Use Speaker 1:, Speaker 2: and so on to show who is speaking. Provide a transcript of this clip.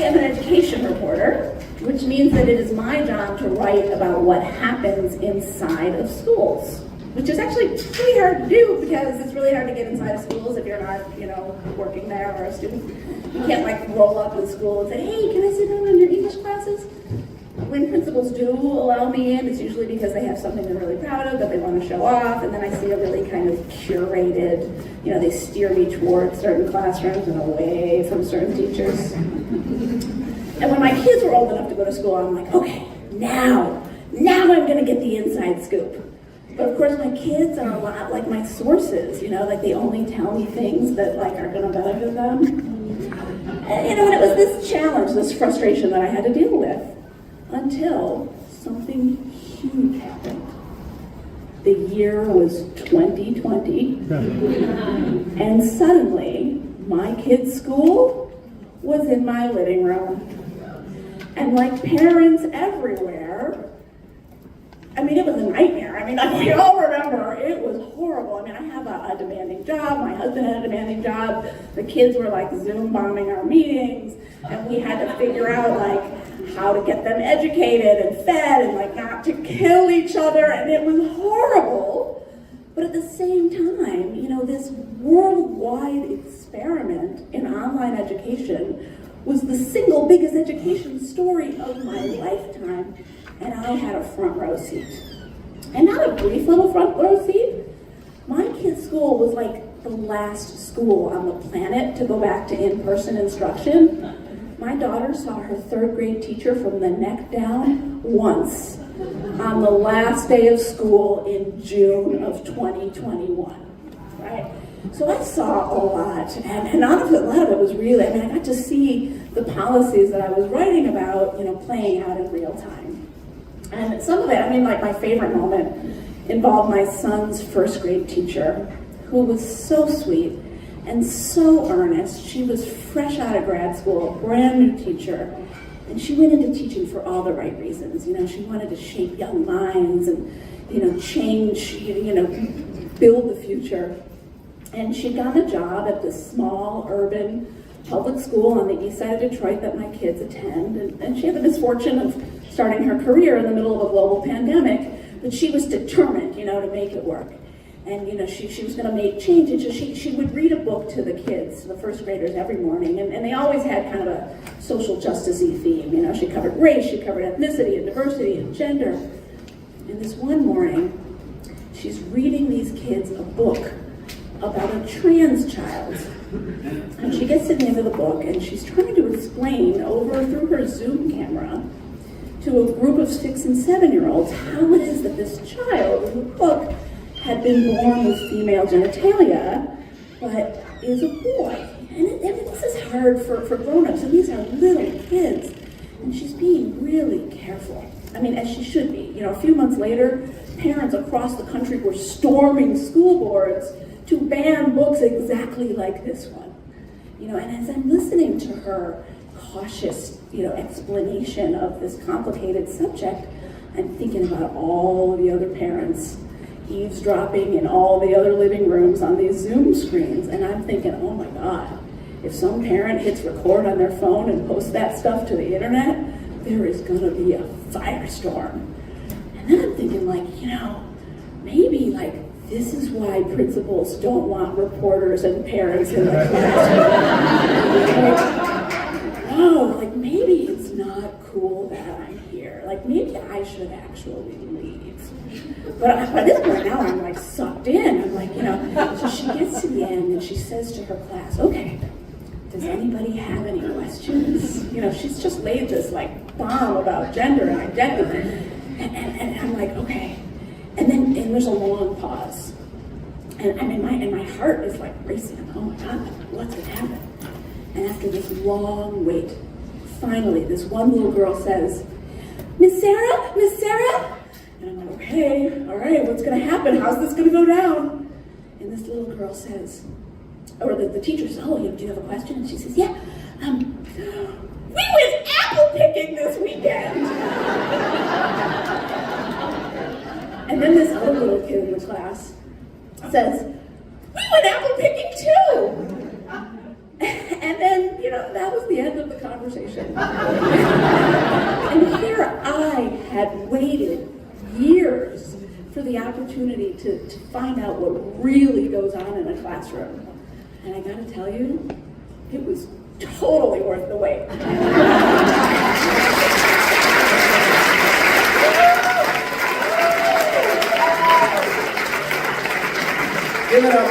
Speaker 1: am an education reporter, which means that it is my job to write about what happens inside of schools, which is actually pretty hard to do because it's really hard to get inside of schools if you're not, working there or a student. You can't roll up in school and say, hey, can I sit down on your English classes? When principals do allow me in, it's usually because they have something they're really proud of that they want to show off, and then I see a really kind of curated, they steer me towards certain classrooms and away from certain teachers. And when my kids were old enough to go to school, I'm like, okay, now I'm going to get the inside scoop. But of course, my kids are a lot like my sources, they only tell me things that are going to benefit them. And, it was this challenge, this frustration that I had to deal with until something huge happened. The year was 2020, and suddenly my kids' school was in my living room. And like parents everywhere, it was a nightmare. We all remember, it was horrible. I have a demanding job. My husband had a demanding job. The kids were Zoom bombing our meetings, and we had to figure out how to get them educated and fed and not to kill each other, and it was horrible. But at the same time, this worldwide experiment in online education was the single biggest education story of my lifetime, and I had a front row seat. And not a brief little front row seat. My kids' school was the last school on the planet to go back to in-person instruction. My daughter saw her third grade teacher from the neck down once on the last day of school in June of 2021, right? So I saw a lot, and honestly, a lot of it was really, I got to see the policies that I was writing about, playing out in real time. And some of it, my favorite moment involved my son's first grade teacher, who was so sweet and so earnest. She was fresh out of grad school, a brand new teacher, and she went into teaching for all the right reasons. She wanted to shape young minds and, change, build the future. And she got a job at this small urban public school on the east side of Detroit that my kids attend, and she had the misfortune of starting her career in the middle of a global pandemic, but she was determined, to make it work. And, she was going to make changes. She would read a book to the kids, the first graders, every morning, and they always had kind of a social justice-y theme. She covered race, she covered ethnicity and diversity and gender. And this one morning, she's reading these kids a book about a trans child. And she gets to the end of the book, and she's trying to explain through her Zoom camera to a group of 6 and 7-year-olds how it is that this child in the book had been born with female genitalia, but is a boy. And this is hard for grown-ups, and these are little kids. And she's being really careful. As she should be. A few months later, parents across the country were storming school boards to ban books exactly like this one. And as I'm listening to her cautious, explanation of this complicated subject, I'm thinking about all the other parents eavesdropping in all the other living rooms on these Zoom screens, and I'm thinking, oh my God, if some parent hits record on their phone and posts that stuff to the internet, there is going to be a firestorm. And then I'm thinking, maybe this is why principals don't want reporters and parents in the classroom. Maybe it's not cool that I'm here. Maybe I should actually leave. But by this point now, I'm sucked in. I'm so she gets to the end and she says to her class, okay, does anybody have any questions? She's just laid this bomb about gender and identity. And I'm okay. And there's a long pause. And my heart is racing. Oh my God, what's going to happen? And after this long wait, finally, this one little girl says, Miss Sarah? And I'm okay, all right, what's going to happen? How's this going to go down? And this little girl says, or the teacher says, oh, do you have a question? And she says, yeah, we went apple picking this weekend. And then this other little kid in the class says, we went apple picking too. And then, that was the end of the conversation. information. And here I had waited years for the opportunity to find out what really goes on in a classroom. And I gotta tell you, it was totally worth the wait.
Speaker 2: Give it up.